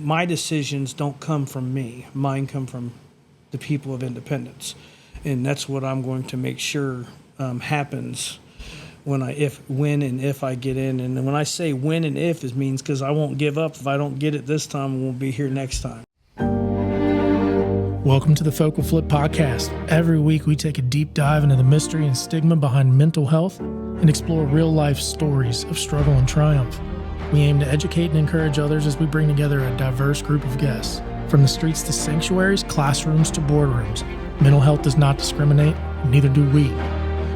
my decisions don't come from me. Mine come from the people of Independence. And that's what I'm going to make sure happens when and if I get in. And when I say when and if, it means because I won't give up. If I don't get it this time, I won't be here next time. Welcome to the Focal Flip Podcast. Every week we take a deep dive into the mystery and stigma behind mental health and explore real-life stories of struggle and triumph. We aim to educate and encourage others as we bring together a diverse group of guests. From the streets to sanctuaries, classrooms to boardrooms, mental health does not discriminate, neither do we.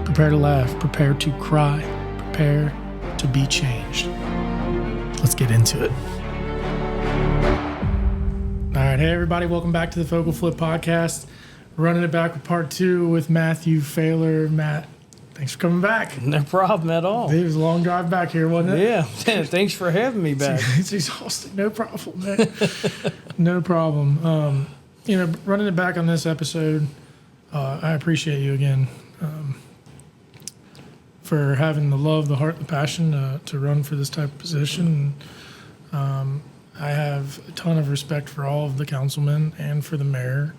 Prepare to laugh, prepare to cry, prepare to be changed. Let's get into it. All right, hey everybody, welcome back to the Focal Flip Podcast. Running it back with part 2 with Matt Fehler. Matt, thanks for coming back. No problem at all. It was a long drive back here, wasn't it? Yeah, thanks for having me back. It's exhausting. No problem, man. No problem. Running it back on this episode, I appreciate you again for having the love, the heart, the passion to run for this type of position. I have a ton of respect for all of the councilmen and for the mayor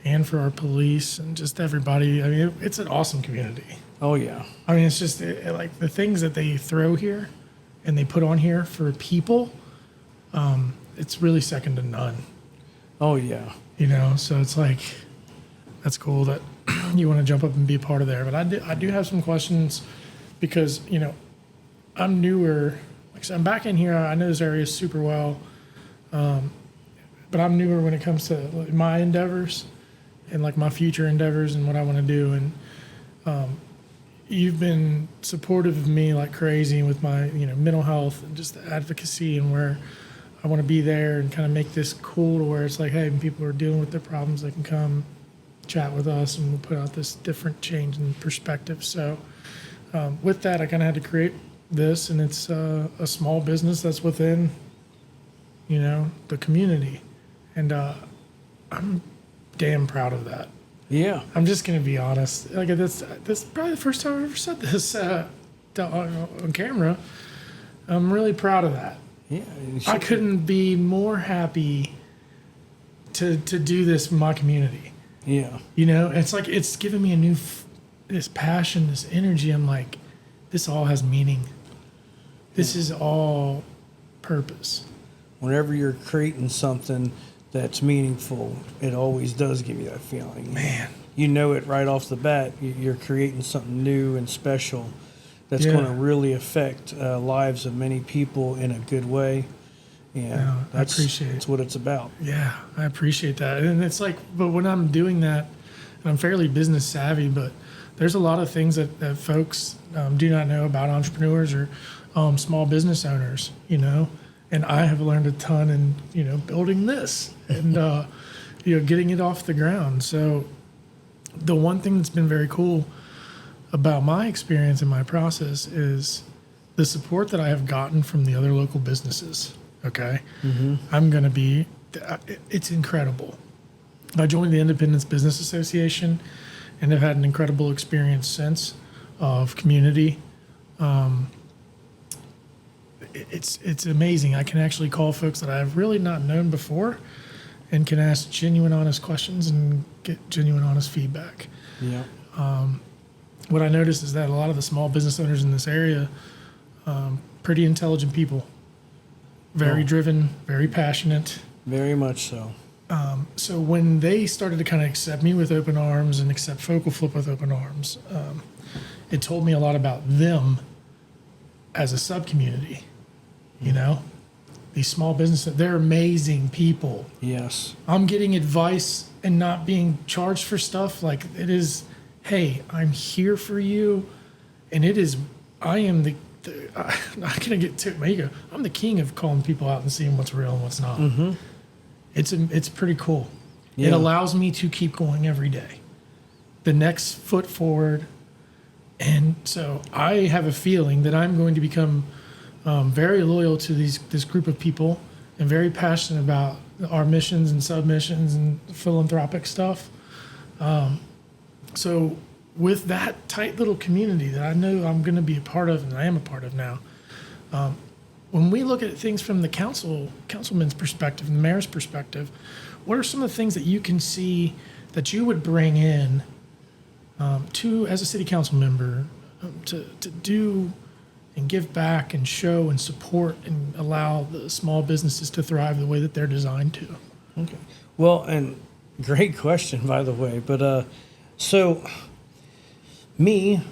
and for our police and just everybody. I mean, it's an awesome community. Oh, yeah. I mean, it's just like the things that they throw here and they put on here for people, it's really second to none. Oh, yeah. So it's like, that's cool that you want to jump up and be a part of there. But I do have some questions because, I'm newer. Like I said, I'm back in here. I know this area super well. But I'm newer when it comes to my endeavors and like my future endeavors and what I want to do. And you've been supportive of me like crazy with my mental health and just the advocacy and where I want to be there and kind of make this cool to where it's like, hey, when people are dealing with their problems, they can come chat with us and we'll put out this different change in perspective. So with that, I kind of had to create this, and it's a small business that's within the community, and I'm damn proud of that. Yeah, I'm just gonna be honest. Like this probably the first time I've ever said this on camera. I'm really proud of that. Yeah, I couldn't be more happy to do this in my community. Yeah, It's like it's given me this passion, this energy. I'm like, this all has meaning. This is all purpose. Whenever you're creating something that's meaningful, it always does give you that feeling. Man. You know it right off the bat. You're creating something new and special that's going to really affect lives of many people in a good way. Yeah, I appreciate it. That's what it's about. Yeah, I appreciate that. And it's like, but when I'm doing that, and I'm fairly business savvy, but there's a lot of things that folks do not know about entrepreneurs or small business owners, and I have learned a ton in, building this and, getting it off the ground. So the one thing that's been very cool about my experience and my process is the support that I have gotten from the other local businesses. Okay. Mm-hmm. It's incredible. I joined the Independence Business Association and have had an incredible experience since of community. It's amazing. I can actually call folks that I've really not known before and can ask genuine, honest questions and get genuine, honest feedback. Yeah. What I noticed is that a lot of the small business owners in this area, pretty intelligent people, very driven, very passionate. Very much so. So when they started to kind of accept me with open arms and accept Focal Flip with open arms, it told me a lot about them as a sub-community. These small businesses, they're amazing people. Yes. I'm getting advice and not being charged for stuff. Like it is, hey, I'm here for you. And I am I'm not going to get to my ego. I'm the king of calling people out and seeing what's real and what's not. Mm-hmm. It's pretty cool. Yeah. It allows me to keep going every day. The next foot forward. And so I have a feeling that I'm going to become very loyal to this group of people and very passionate about our missions and submissions and philanthropic stuff. So with that tight little community that I know I'm going to be a part of and I am a part of now, when we look at things from the councilman's perspective, the mayor's perspective, what are some of the things that you can see that you would bring in to, as a city council member, to do and give back and show and support and allow the small businesses to thrive the way that they're designed to? Okay. Well, and great question, by the way. But so me,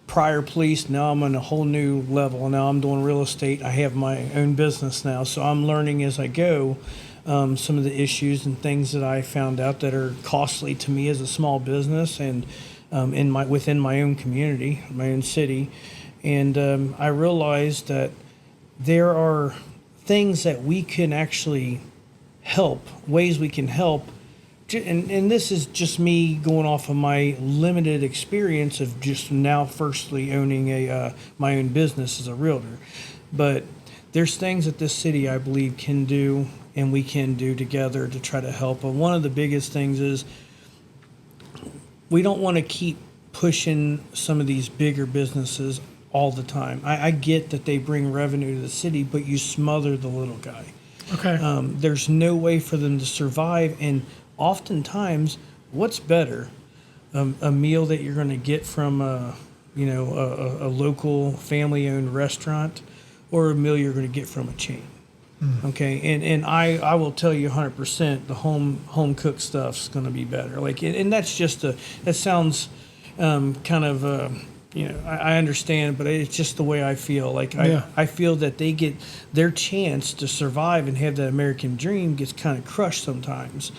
prior police, now I'm on a whole new level. Now I'm doing real estate. I have my own business now, so I'm learning as I go some of the issues and things that I found out that are costly to me as a small business and within my own community, my own city. And I realized that there are things that we can actually help, ways we can help. And this is just me going off of my limited experience of just now firstly owning my own business as a realtor. But there's things that this city, I believe, can do and we can do together to try to help. And one of the biggest things is we don't want to keep pushing some of these bigger businesses all the time. I get that they bring revenue to the city, but you smother the little guy. Okay. There's no way for them to survive. And oftentimes, what's better? A meal that you're going to get from a local family-owned restaurant, or a meal you're going to get from a chain. Okay, and I will tell you 100% the home cooked stuff's going to be better. Like, and that's just that sounds kind of I understand, but it's just the way I feel. Like I feel that they get their chance to survive and have that American dream gets kind of crushed sometimes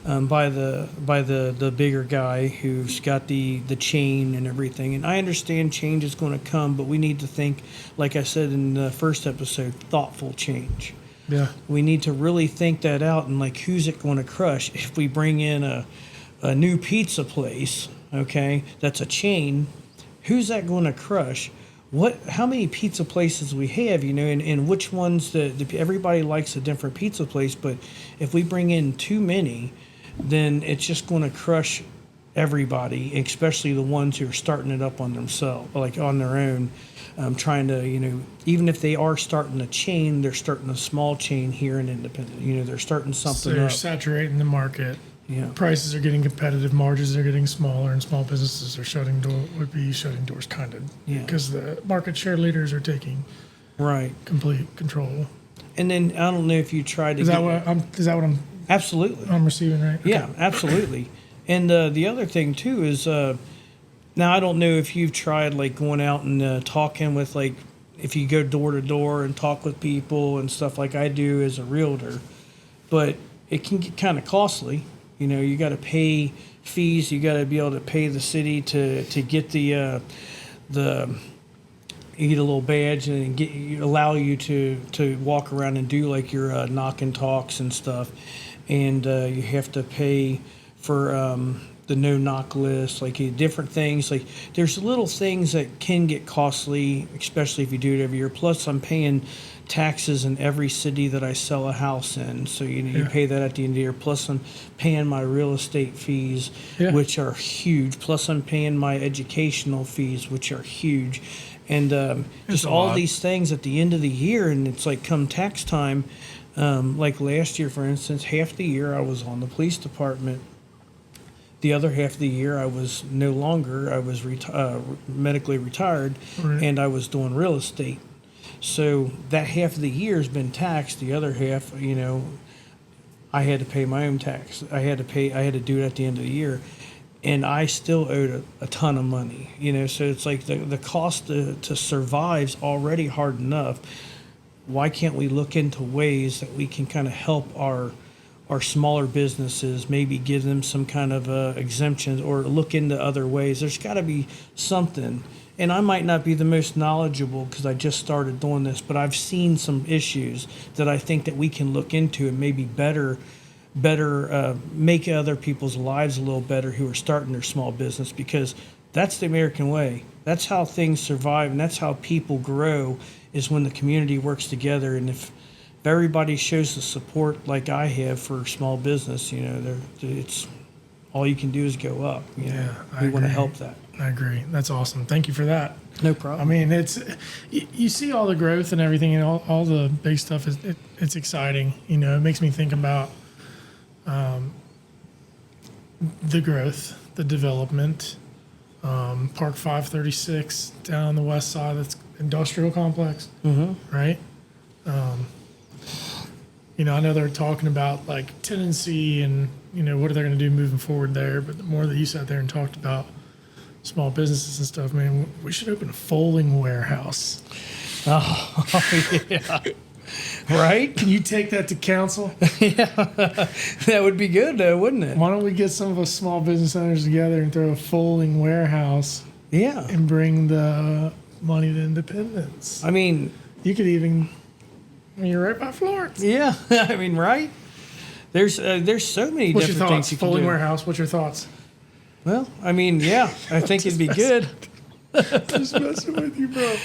by the bigger guy who's got the chain and everything. And I understand change is going to come, but we need to think, like I said in the first episode, thoughtful change. Yeah. We need to really think that out and like who's it going to crush if we bring in a new pizza place, okay, that's a chain. Who's that going to crush? How many pizza places we have, and which ones everybody likes a different pizza place, but if we bring in too many, then it's just going to crush everybody, especially the ones who are starting it up on themselves, like on their own, trying to, even if they are starting a chain, they're starting a small chain here in Independent. They're starting something So they're up. saturating the market. Yeah. Prices are getting competitive, margins are getting smaller, and small businesses are shutting doors kind of. Yeah. Because the market share leaders are taking Right. complete control. And then I don't know if you tried to Is that what I'm Absolutely. receiving, right? Okay. Yeah, absolutely. And the other thing too is now I don't know if you've tried like going out and talking with, like, if you go door to door and talk with people and stuff like I do as a realtor, but it can get kind of costly. You got to pay fees. You got to be able to pay the city to get the you get a little badge and allow you to walk around and do like your knock and talks and stuff. And you have to pay for the no knock list, like different things. Like there's little things that can get costly, especially if you do it every year. Plus, I'm paying taxes in every city that I sell a house in, so you pay that at the end of the year. Plus, I'm paying my real estate fees, which are huge. Plus, I'm paying my educational fees, which are huge. And just all these things at the end of the year, and it's like come tax time. Like last year, for instance, half the year I was on the police department. The other half of the year I was no longer. I was medically retired, and I was doing real estate. So that half of the year has been taxed. The other half, I had to pay my own tax. I had to do it at the end of the year. And I still owed a ton of money, so it's like the cost to survive is already hard enough. Why can't we look into ways that we can kind of help our smaller businesses, maybe give them some kind of exemptions, or look into other ways? There's got to be something. And I might not be the most knowledgeable because I just started doing this, but I've seen some issues that I think that we can look into and maybe better make other people's lives a little better who are starting their small business, because that's the American way. That's how things survive, and that's how people grow, is when the community works together. And if everybody shows the support like I have for small business, it's all you can do is go up. Yeah, we want to help that. I agree. That's awesome. Thank you for that. No I problem. mean, you see all the growth and everything, and all the big stuff. It's exciting. You know, it makes me think about the growth, the development. Park 536 down on the west side. That's industrial complex, right? You know, I know they're talking about like tenancy and what are they going to do moving forward there. But the more that you sat there and talked about small businesses and stuff, man, we should open a folding warehouse. Oh, yeah. Right? Can you take that to council? Yeah. That would be good, though, wouldn't it? Why don't we get some of us small business owners together and throw a folding warehouse Yeah. and bring the money to independence? I mean, You could even, you're right by Florence. yeah. I mean, right? There's so many What's your different things thoughts? you can Folding do. warehouse, what's your thoughts? Well, I mean, yeah. I think it'd be good. Just messing with you, bro.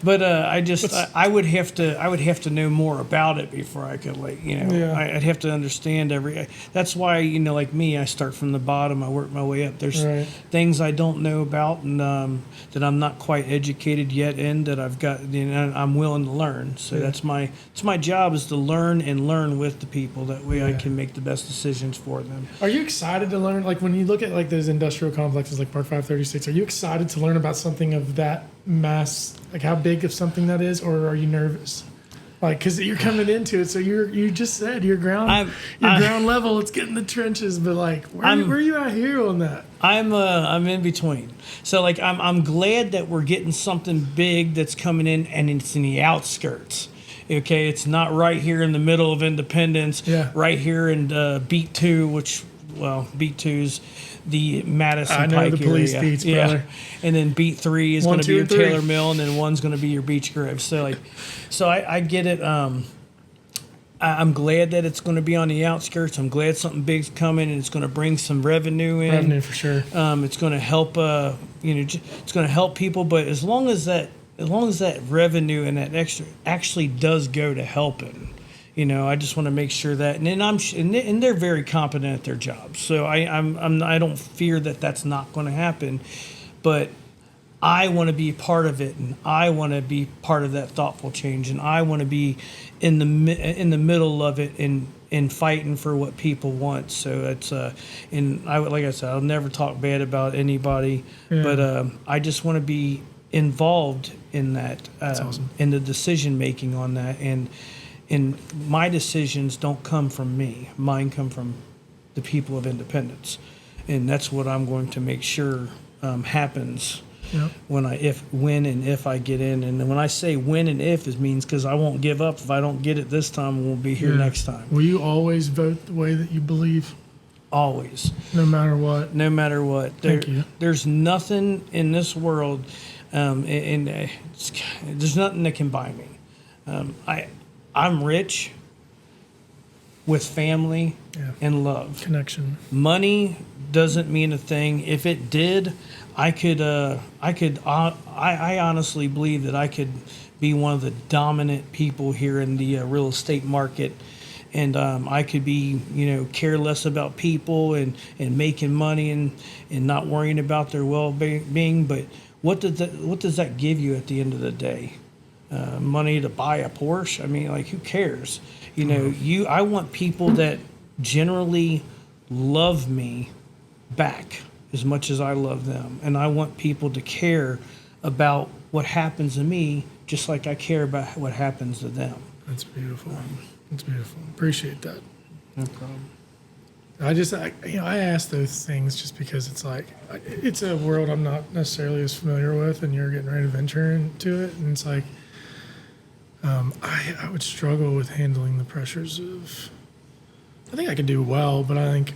But I would have to know more about it before I could Yeah. I'd have to understand that's why, like me, I start from the bottom, I work my way up. There's Right. things I don't know about and that I'm not quite educated yet in that I've got, I'm willing to learn. So Yeah. it's my job is to learn and learn with the people. That way I Yeah. can make the best decisions for them. Are you excited to learn, like when you look at like those industrial complexes like Park 536, are you excited to learn about something of that mass, like how big of something that is, or are you nervous? Like, because you're coming into it, so you just said you're ground level, it's getting the trenches, but like, where are you at here on that? I'm in between. So like I'm glad that we're getting something big that's coming in and it's in the outskirts. Okay, it's not right here in the middle of Independence. Yeah. Right here in Beat 2, which Beat 2's the Madison I know Pike the police area. beats, brother. And then Beat 3 is 1, going to be 2, your and 3. Taylor Mill, and then 1's going to be your Beach Grove. So I get it. I'm glad that it's going to be on the outskirts. I'm glad something big's coming and it's going to bring some revenue in. Revenue for sure. It's going to help. It's going to help people. But as long as that revenue and that extra actually does go to helping, I just want to make sure that. And then and they're very competent at their jobs. So I don't fear that that's not going to happen. But I want to be part of it, and I want to be part of that thoughtful change, and I want to be in the middle of it and fighting for what people want. So it's like I said, I'll never talk bad about anybody, but I just want to be involved in that, That's awesome. in the decision making on that, and my decisions don't come from me. Mine come from the people of Independence, and that's what I'm going to make sure happens. Yep. When and if I get in. And when I say when and if, it means because I won't give up. If I don't get it this time, we'll be here next time. Will you always vote the way that you believe, Always. no matter what? No matter what. Thank you. There's nothing in this world, there's nothing that can buy me. I'm rich with family and love. Connection. Money doesn't mean a thing. If it did, I honestly believe that I could be one of the dominant people here in the real estate market, and I could be, care less about people and making money and not worrying about their well-being. But what does that give you at the end of the day? Money to buy a Porsche? I mean, like, who cares? I want people that generally love me back as much as I love them. And I want people to care about what happens to me just like I care about what happens to them. That's beautiful. That's beautiful. Appreciate that. No problem. I ask those things just because it's like, it's a world I'm not necessarily as familiar with, and you're getting ready to venture into it. And it's like, I would struggle with handling the pressures of, I think I could do well, but I think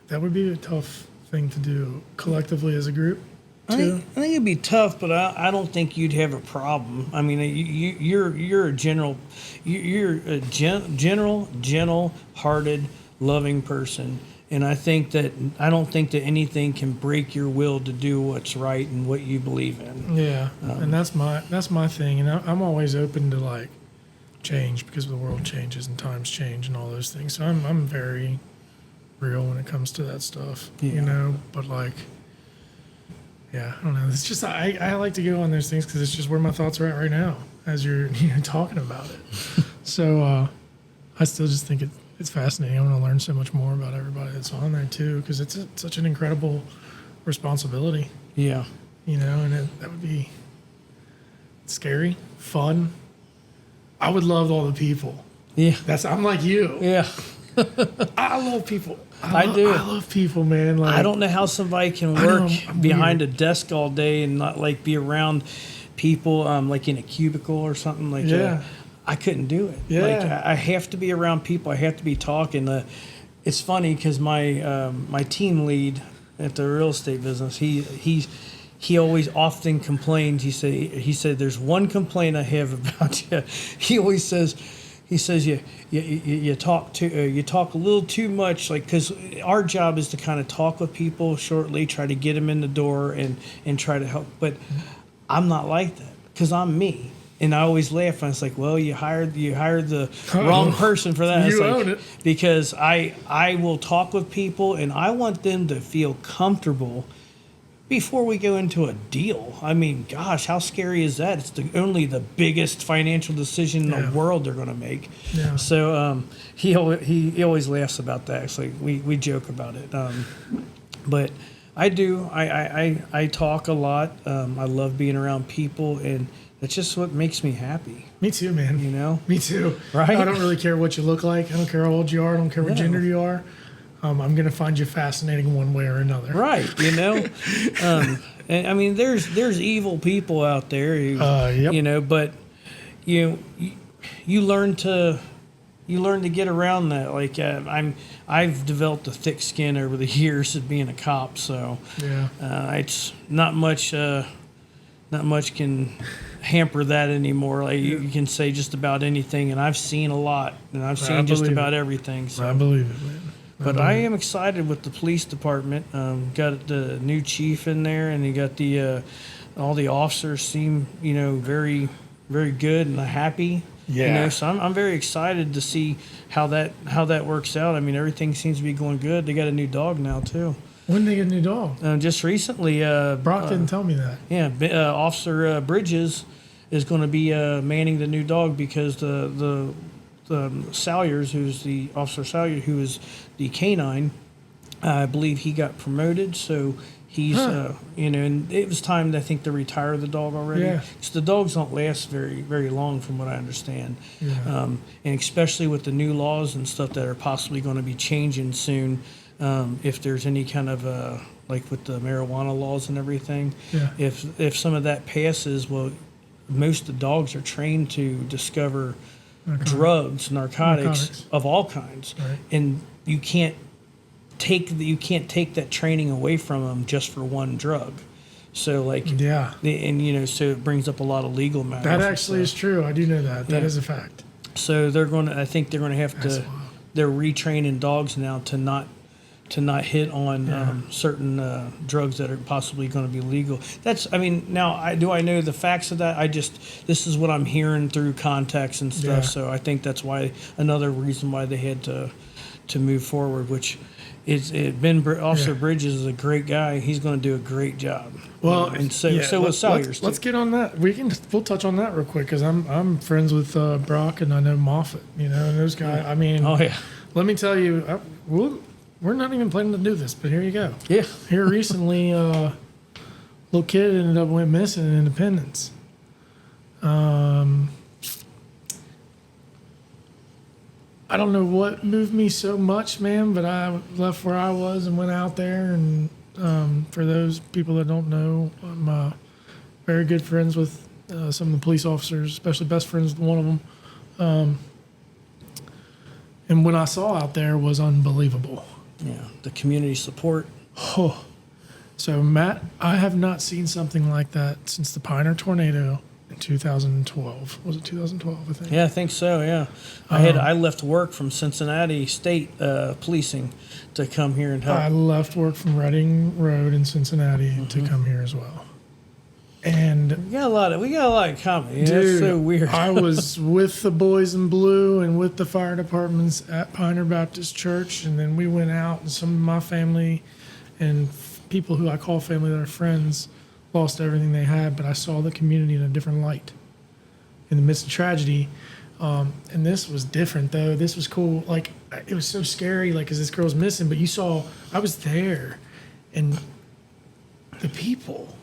that would be a tough thing to do collectively as a group too. I think it'd be tough, but I don't think you'd have a problem. I mean, you're a gentle-hearted, loving person, and I don't think that anything can break your will to do what's right and what you believe in. Yeah, and that's my thing, and I'm always open to like change because the world changes and times change and all those things. So I'm very real when it comes to that stuff, Yeah. But like, Yeah, I don't know. It's just I like to go on those things because it's just where my thoughts are at right now as you're talking about it. So I still just think it's fascinating. I want to learn so much more about everybody that's on there too because it's such an incredible responsibility. Yeah. And that would be scary, fun. I would love all the people. Yeah. I'm like you. Yeah. I love people. I do. I love people, man. Like, I don't know how somebody can work behind a desk all day and not like be around people like in a cubicle or something like that. I couldn't do it. Yeah. Like I have to be around people. I have to be talking. It's funny because my team lead at the real estate business, he always often complains. He said there's one complaint I have about you. He always says. He says you talk a little too much, like because our job is to kind of talk with people shortly, try to get them in the door and try to help. But I'm not like that because I'm me, and I always laugh. And it's like, well, you hired the wrong person for that. You it's own it because I will talk with people and I want them to feel comfortable before we go into a deal. I mean, gosh, how scary is that? It's only the biggest financial decision in the world they're going to make. Yeah. So he always laughs about that. It's like we joke about it. But I do. I talk a lot. I love being around people, and that's just what makes me happy. Me too, man. Me too. Right? I don't really care what you look like. I don't care how old you are. I don't care what gender you are. I'm going to find you fascinating one way or another. Right, and I mean, there's evil people out there, who, but you learn to get around that. Like I've developed a thick skin over the years of being a cop, so it's not much can hamper that anymore. Like you can say just about anything, and I've seen a lot, and I've seen just about everything. So I believe it, man. But I am excited with the police department. Got the new chief in there, and you got all the officers seem very, very good and happy. Yeah. So I'm very excited to see how that works out. I mean, everything seems to be going good. They got a new dog now too. When did they get a new dog? Just recently. Brock didn't tell me that. Yeah, Officer Bridges is going to be manning the new dog because the Salyers, who's the Officer Salyer, who is the canine, I believe he got promoted, so he's and it was time I think to retire the dog already. Yeah. So the dogs don't last very, very long, from what I understand. Yeah. And especially with the new laws and stuff that are possibly going to be changing soon, if there's any kind of like with the marijuana laws and everything. Yeah. If some of that passes, well, most of the dogs are trained to discover drugs, narcotics of all kinds, right. And you can't take that training away from them just for one drug. So so it brings up a lot of legal matters. That actually is true. I do know that. That is a fact. So I think they're going to have to. They're retraining dogs now to not hit on certain drugs that are possibly going to be legal. Now I know the facts of that. This is what I'm hearing through contacts and stuff. Yeah. So I think that's why another reason why they had to move forward. Which Officer Bridges is a great guy. He's going to do a great job. Well, and so with Salyers. Let's get on that. We'll touch on that real quick because I'm friends with Brock and I know Moffat. And those guys. I mean, let me tell you, we're not even planning to do this, but here you go. Yeah. Here recently, little kid went missing in Independence. I don't know what moved me so much, man, but I left where I was and went out there. And for those people that don't know, I'm very good friends with some of the police officers, especially best friends with one of them. And what I saw out there was unbelievable. Yeah, the community support. Oh. So, Matt, I have not seen something like that since the Pioneer tornado in 2012. Was it 2012, I think? Yeah, I think so, yeah. I left work from Cincinnati State Policing to come here and help. I left work from Reading Road in Cincinnati to come here as well. And we got a lot of comedy. Dude, that's so weird. I was with the boys in blue and with the fire departments at Pioneer Baptist Church, and then we went out, and some of my family and people who I call family that are friends lost everything they had, but I saw the community in a different light in the midst of tragedy. And this was different, though. This was cool. Like, it was so scary, like, because this girl's missing, but you saw, I was there, and the people.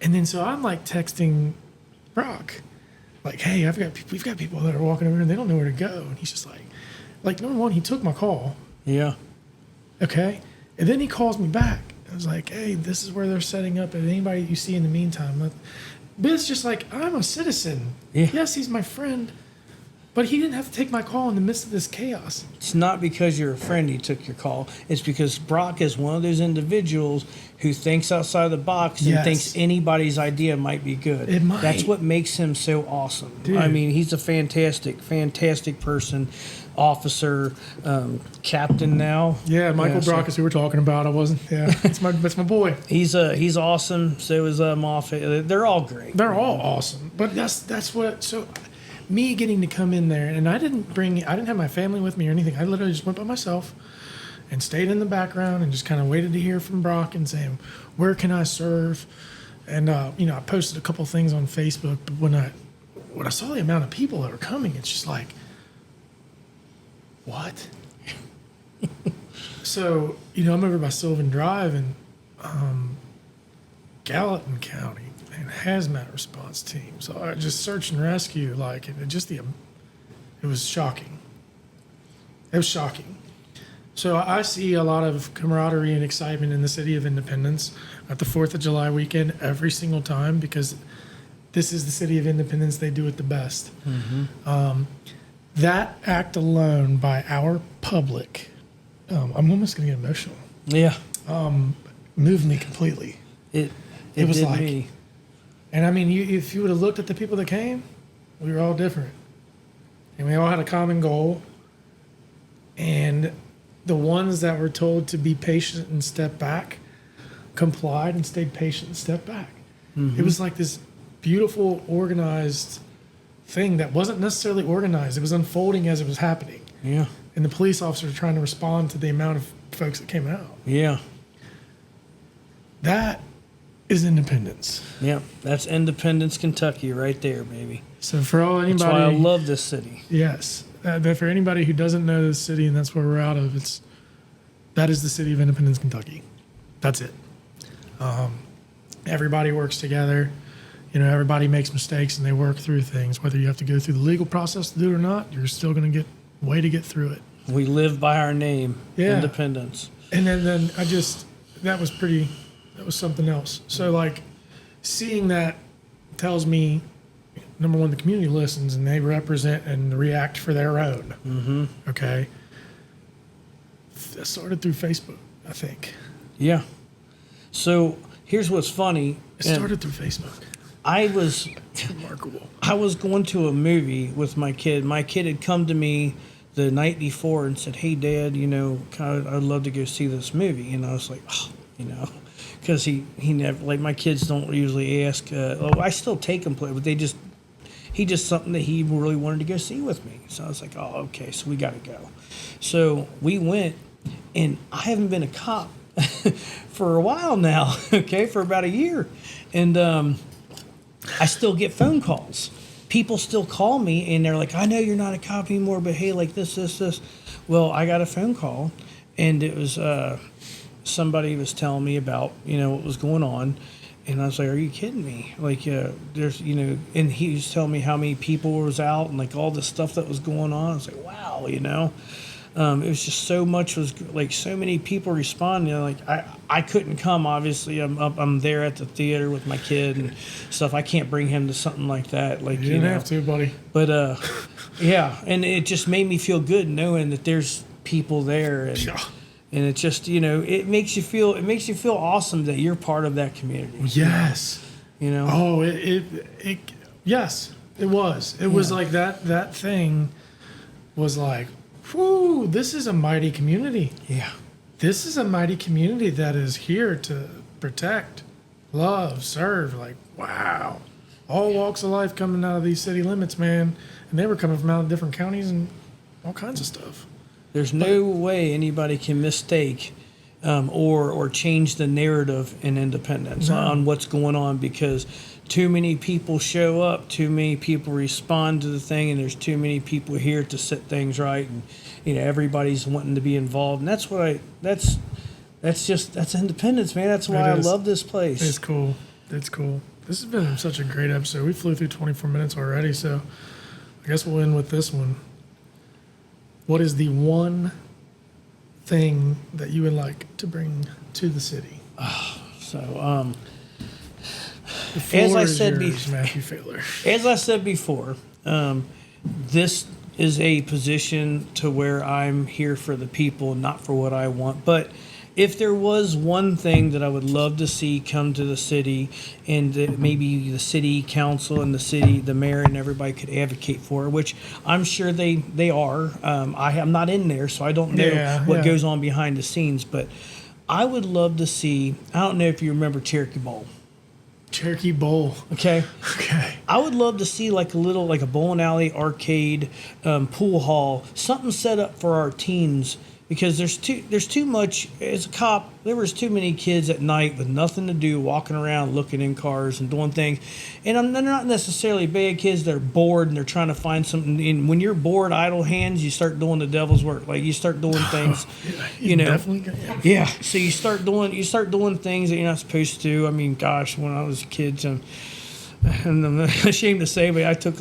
And then so I'm, like, texting Brock, like, hey, we've got people that are walking over here, and they don't know where to go. And he's just like, number one, he took my call. Yeah. Okay. And then he calls me back. I was like, hey, this is where they're setting up. And anybody you see in the meantime. But it's just like, I'm a citizen. Yeah. Yes, he's my friend. But he didn't have to take my call in the midst of this chaos. It's not because you're a friend he took your call. It's because Brock is one of those individuals who thinks outside the box and Yes. thinks anybody's idea might be good. It might. That's what makes him so awesome. Dude. I mean, he's a fantastic person, officer, captain now. Yeah, Michael so Brock is who we're talking about. I wasn't. Yeah, that's my boy. He's awesome. So is Moffat. They're all great. They're all awesome. But that's what. So, me getting to come in there, and I didn't have my family with me or anything. I literally just went by myself and stayed in the background and just kind of waited to hear from Brock and saying, where can I serve? And I posted a couple things on Facebook, but when I saw the amount of people that were coming, it's just like, what? So, I'm over by Sylvan Drive and Gallatin County and hazmat response team. So I just search and rescue, like, it was shocking. It was shocking. So I see a lot of camaraderie and excitement in the City of Independence at the 4th of July weekend every single time, because this is the City of Independence. They do it the best. Mm-hmm. That act alone by our public, I'm almost going to get emotional. Yeah. Moved me completely. It was did like, me. and I mean, if you would have looked at the people that came, we were all different. And we all had a common goal. And the ones that were told to be patient and step back complied and stayed patient and stepped back. Mm-hmm. It was like this beautiful, organized thing that wasn't necessarily organized. It was unfolding as it was happening. Yeah. And the police officers were trying to respond to the amount of folks that came out. Yeah. That is independence. Yeah. That's Independence, Kentucky right there, baby. So for anybody... That's why I love this city. Yes. But for anybody who doesn't know this city, and that's where we're out of, that is the City of Independence, Kentucky. That's it. Everybody works together. Everybody makes mistakes and they work through things. Whether you have to go through the legal process to do it or not, you're still going to get a way to get through it. We live by our name, Yeah. Independence. And then that was something else. So, like, seeing that tells me, number one, the community listens and they represent and react for their own. Mm-hmm. Okay. That started through Facebook, I think. Yeah. So here's what's funny. It started through Facebook. I was Remarkable. I was going to a movie with my kid. My kid had come to me the night before and said, "Hey, Dad, I'd love to go see this movie." And I was like, because he never, like, my kids don't usually ask. I still take them play, but he just something that he really wanted to go see with me. So I was like, oh, okay, so we got to go. So we went, and I haven't been a cop for a while now, okay, for about a year. And I still get phone calls. People still call me, and they're like, I know you're not a cop anymore, but hey, like this. Well, I got a phone call, and it was somebody was telling me about, what was going on. And I was like, are you kidding me? Like, there's, and he was telling me how many people was out and like all the stuff that was going on. I was like, wow, it was just so much was like so many people responding. Like I couldn't come, obviously. I'm there at the theater with my kid and stuff. I can't bring him to something like that. Like, you didn't have to, buddy. But yeah, and it just made me feel good knowing that there's people there. And, Yeah. And it just, it makes you feel awesome that you're part of that community. Yes. Oh, yes, it was. It was like that thing was like, whew, this is a mighty community. Yeah. This is a mighty community that is here to protect, love, serve. Like, wow. All walks of life coming out of these city limits, man. And they were coming from out of different counties and all kinds of stuff. There's no way anybody can mistake or change the narrative in Independence on what's going on, because too many people show up, too many people respond to the thing, and there's too many people here to set things right, and everybody's wanting to be involved, and that's Independence, man. That's why I love this place. It's cool. It's cool. This has been such a great episode. We flew through 24 minutes already, so I guess we'll end with this one. What is the one thing that you would like to bring to the city? So, As I said, Matthew Fehler. As I said before, this is a position to where I'm here for the people, not for what I want. But if there was one thing that I would love to see come to the city, and that maybe the city council and the mayor and everybody could advocate for, which I'm sure they are. I'm not in there, so I don't know what goes on behind the scenes. But I would love to see, I don't know if you remember Cherokee Bowl. Cherokee Bowl. Okay. Okay. I would love to see like a bowling alley, arcade, pool hall, something set up for our teens, because there's too much. As a cop, there was too many kids at night with nothing to do, walking around, looking in cars and doing things. And they're not necessarily bad kids. They're bored and they're trying to find something. And when you're bored, idle hands, you start doing the devil's work. Like you start doing things, Definitely. Yeah. So you start doing things that you're not supposed to. I mean, gosh, when I was a kid, and I'm ashamed to say, but I took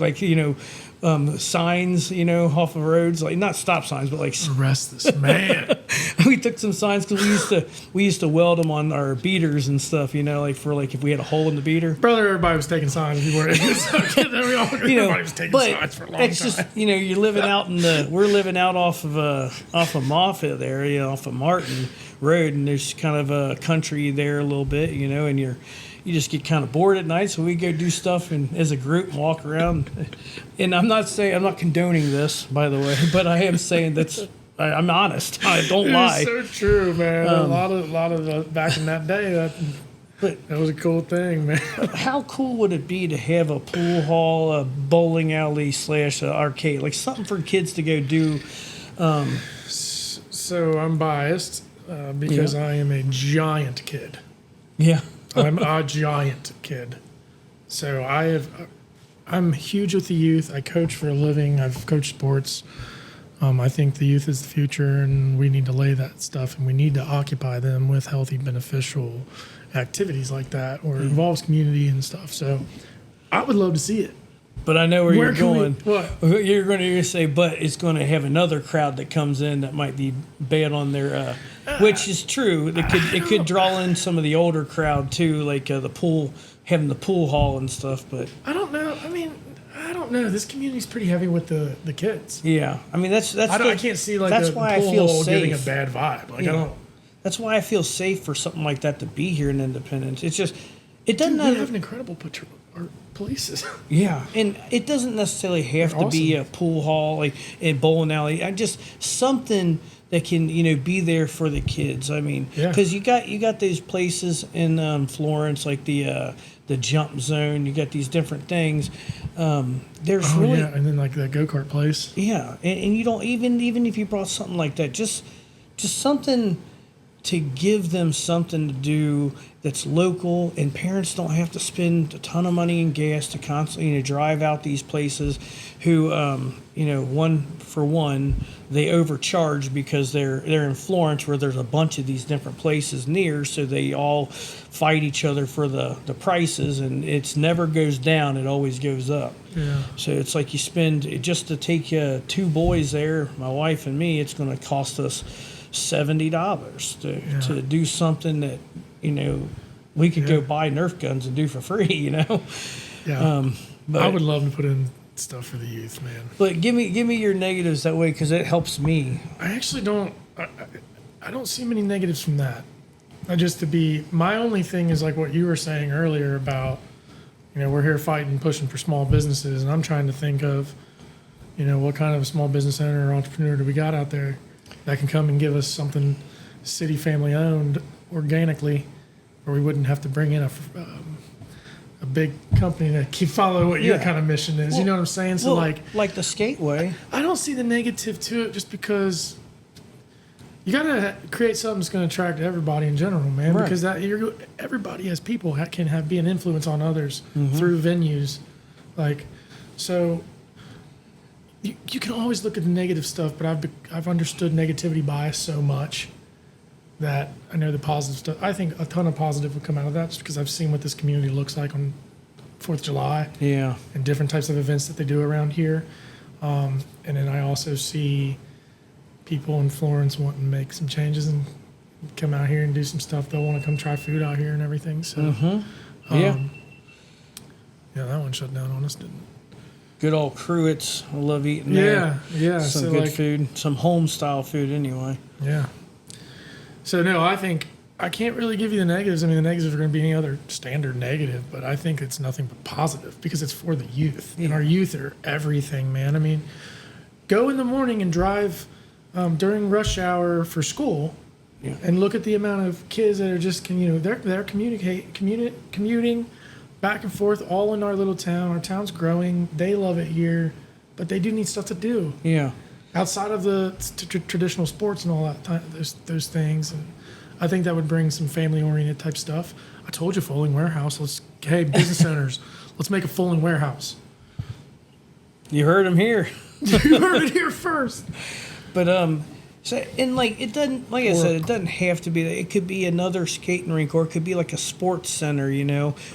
signs, off of roads, like not stop signs, but like arrest this man. We took some signs because we used to weld them on our beaters and stuff, like if we had a hole in the beater. Brother, everybody was taking signs. You weren't. Everybody was taking signs for a long time. It's just you're living out we're living out off of Moffett there, off of Martin Road, and there's kind of a country there a little bit, and you just get kind of bored at night, so we go do stuff and as a group and walk around. And I'm not condoning this, by the way, but I am saying I'm honest. I don't lie. It's so true, man. A lot of back in that day, that was a cool thing, man. How cool would it be to have a pool hall, a bowling alley / arcade, like something for kids to go do? So I'm biased because I am a giant kid. Yeah. I'm a giant kid. So I'm huge with the youth. I coach for a living. I've coached sports. I think the youth is the future, and we need to lay that stuff, and we need to occupy them with healthy, beneficial activities like that, or involves community and stuff. So I would love to see it. But I know where you're going. What? You're going to say, but it's going to have another crowd that comes in that might be bad on their, which is true. It could draw in some of the older crowd too, like the pool, having the pool hall and stuff. But I don't know. I mean, I don't know. This community's pretty heavy with the kids. Yeah, I mean that's. I can't see that's why I feel safe. Giving a bad vibe. Like I don't. That's why I feel safe for something like that to be here in Independence. It's just it doesn't. We have an incredible places. Yeah, and it doesn't necessarily have to be a pool hall, like a bowling alley. Just something that can be there for the kids. I mean, because you got these places in Florence, like the jump zone. You got these different things. There's really and then like the go-kart place. Yeah, and you don't even if you brought something like that, just something to give them something to do that's local, and parents don't have to spend a ton of money in gas to constantly drive out these places who they overcharge because they're in Florence, where there's a bunch of these different places near, so they all fight each other for the prices, and it's never goes down, it always goes up. Yeah. So it's like you spend, just to take two boys there, my wife and me, it's going to cost us $70 to do something that we could go buy Nerf guns and do for free. Yeah. But I would love to put in stuff for the youth, man. But give me your negatives that way, because it helps me. I actually don't. I don't see many negatives from that. My only thing is like what you were saying earlier about, we're here fighting, pushing for small businesses, and I'm trying to think of, what kind of a small business owner or entrepreneur do we got out there that can come and give us something city family owned organically, where we wouldn't have to bring in a big company to keep following what your kind of mission is. You know what I'm saying? So like the Skateway. I don't see the negative to it, just because you gotta create something that's going to attract everybody in general, man. Right. Because everybody as people can be an influence on others through venues, like so. You can always look at the negative stuff, but I've understood negativity bias so much that I know the positive stuff. I think a ton of positive would come out of that, just because I've seen what this community looks like on 4th of July. Yeah. And different types of events that they do around here. And then I also see people in Florence wanting to make some changes and come out here and do some stuff. They'll want to come try food out here and everything. So, Yeah. Yeah, that one shut down on us, didn't it? Good old Cruets. I love eating there. Yeah. Some So, good like, food. Some home style food anyway. yeah. So, no, I think I can't really give you the negatives. I mean, the negatives are going to be any other standard negative, but I think it's nothing but positive because it's for the youth. And our youth are everything, man. I mean, go in the morning and drive during rush hour for school and look at the amount of kids that are just, they're commuting back and forth all in our little town. Our town's growing. They love it here, but they do need stuff to do. Yeah. Outside of the traditional sports and all that, those things. And I think that would bring some family-oriented type stuff. I told you, Folding Warehouse. Hey, business owners, let's make a Folding Warehouse. You heard him here. You heard it here first. But so and like it doesn't, like I said, it doesn't have to be. It could be another skating rink, or it could be like a sports center,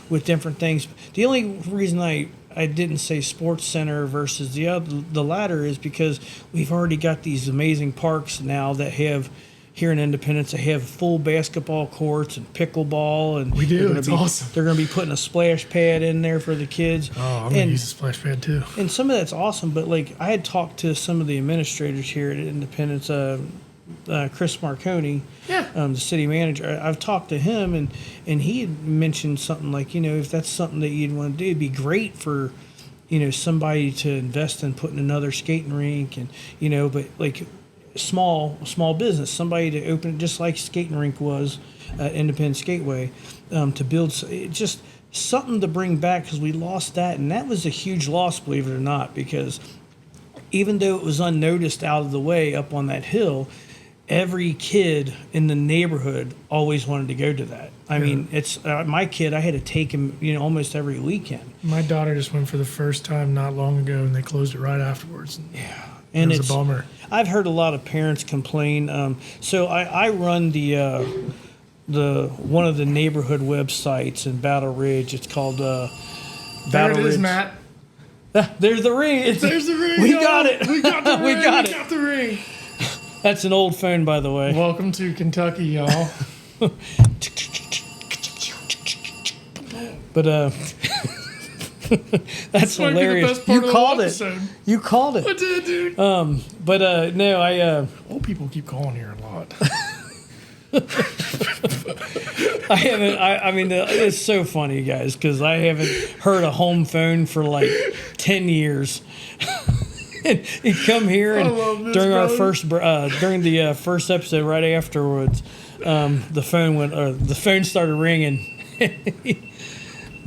with different things. The only reason I didn't say sports center versus the latter is because we've already got these amazing parks now that have. Here in Independence, they have full basketball courts and pickleball, and we do. It's awesome. They're going to be putting a splash pad in there for the kids. Oh, I'm going to use a splash pad too. And some of that's awesome, but like I had talked to some of the administrators here at Independence, Chris Marconi, the city manager. I've talked to him, and he had mentioned something like, if that's something that you'd want to do, it'd be great for, somebody to invest in putting another skating rink, and but like. Small business, somebody to open it just like skating rink was Independence Gateway, to build just something to bring back, because we lost that, and that was a huge loss, believe it or not, because even though it was unnoticed out of the way up on that hill, every kid in the neighborhood always wanted to go to that. I mean, it's my kid, I had to take him almost every weekend. My daughter just went for the first time not long ago, and they closed it right afterwards. Yeah. And it was a bummer. I've heard a lot of parents complain. So I run the one of the neighborhood websites in Battle Ridge. It's called Battle Ridge. There it is, Ridge. Matt. There's the ring. There's the ring. We got it. We got the ring. We got the ring. That's an old phone, by the way. Welcome to Kentucky, y'all. But that's hilarious. You called it. You called it. I did, dude. But no, old people keep calling here a lot. I haven't. I mean, it's so funny, guys, because I haven't heard a home phone for like 10 years. And you come here, and during our first during the first episode, right afterwards, the phone started ringing.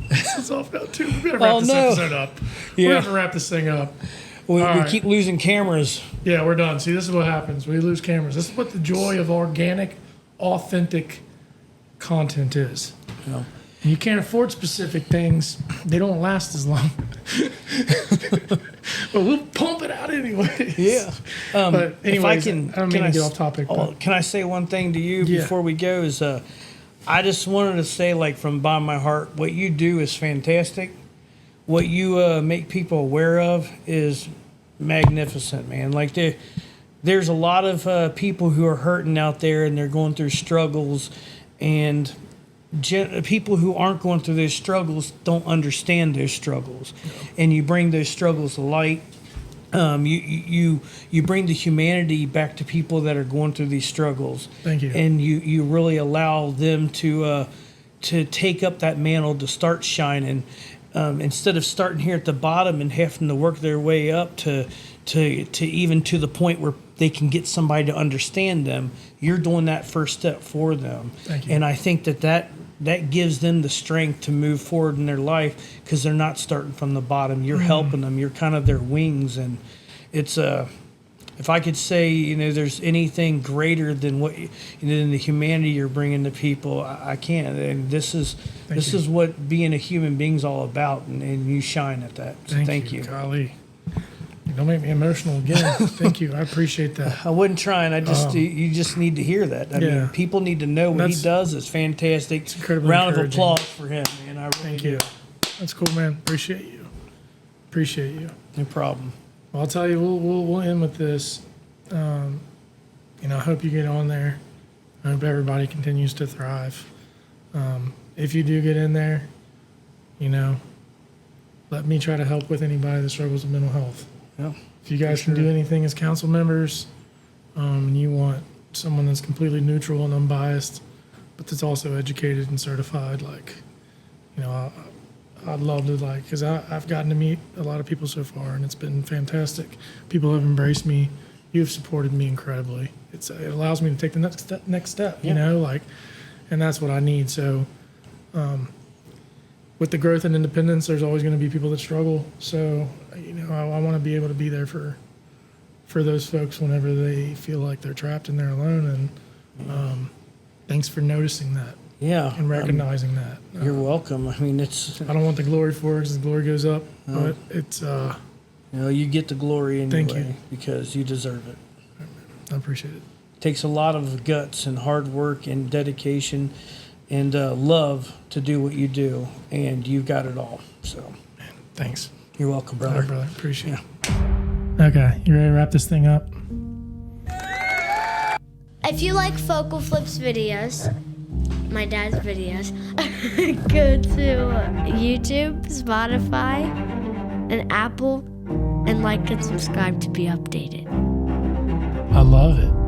This is off now too. We better wrap this episode up. Yeah. We have to wrap this thing up. We keep losing cameras. Yeah, we're done. See, this is what happens. We lose cameras. This is what the joy of organic, authentic content is. Yeah. You can't afford specific things. They don't last as long. But we'll pump it out anyways. Yeah. But anyways, I don't mean to get off topic. Can I say one thing to you before we go? Is I just wanted to say, like, from bottom of my heart, what you do is fantastic. What you make people aware of is magnificent, man. Like, there's a lot of people who are hurting out there, and they're going through struggles, and people who aren't going through those struggles don't understand those struggles. And you bring those struggles to light. You bring the humanity back to people that are going through these struggles. Thank you. And you really allow them to take up that mantle to start shining, instead of starting here at the bottom and having to work their way up to even to the point where they can get somebody to understand them. You're doing that first step for them. Thank you. And I think that gives them the strength to move forward in their life, because they're not starting from the bottom. You're helping them. You're kind of their wings, and it's if I could say, there's anything greater than than the humanity you're bringing to people, I can't. And this is what being a human being's all about, and you shine at that. So thank you. Golly. Don't make me emotional again. Thank you. I appreciate that. I wasn't trying. You just need to hear that. I mean, people need to know what he does is fantastic. It's incredibly Round of encouraging. applause for him, man. I really Thank you. do. That's cool, man. Appreciate you. Appreciate you. No problem. Well, I'll tell you, we'll end with this. I hope you get on there. I hope everybody continues to thrive. If you do get in there, let me try to help with anybody that struggles with mental health. Yeah. If you guys can do anything as council members, and you want someone that's completely neutral and unbiased, but that's also educated and certified, I'd love to, because I've gotten to meet a lot of people so far, and it's been fantastic. People have embraced me. You've supported me incredibly. It allows me to take the next step, and that's what I need. So, with the growth and independence, there's always going to be people that struggle. So, I want to be able to be there for those folks whenever they feel like they're trapped and they're alone. And thanks for noticing that. Yeah. And recognizing that. You're welcome. I mean, it's... I don't want the glory for it because the glory goes up, but it's... you get the glory anyway. Thank you. Because you deserve it. I appreciate it. Takes a lot of guts and hard work and dedication and love to do what you do, and you've got it all. So, thanks. You're welcome, brother. All right, brother. Appreciate it. Okay, you ready to wrap this thing up? If you like Focal Flips videos, my dad's videos, go to YouTube, Spotify, and Apple, and like and subscribe to be updated. I love it.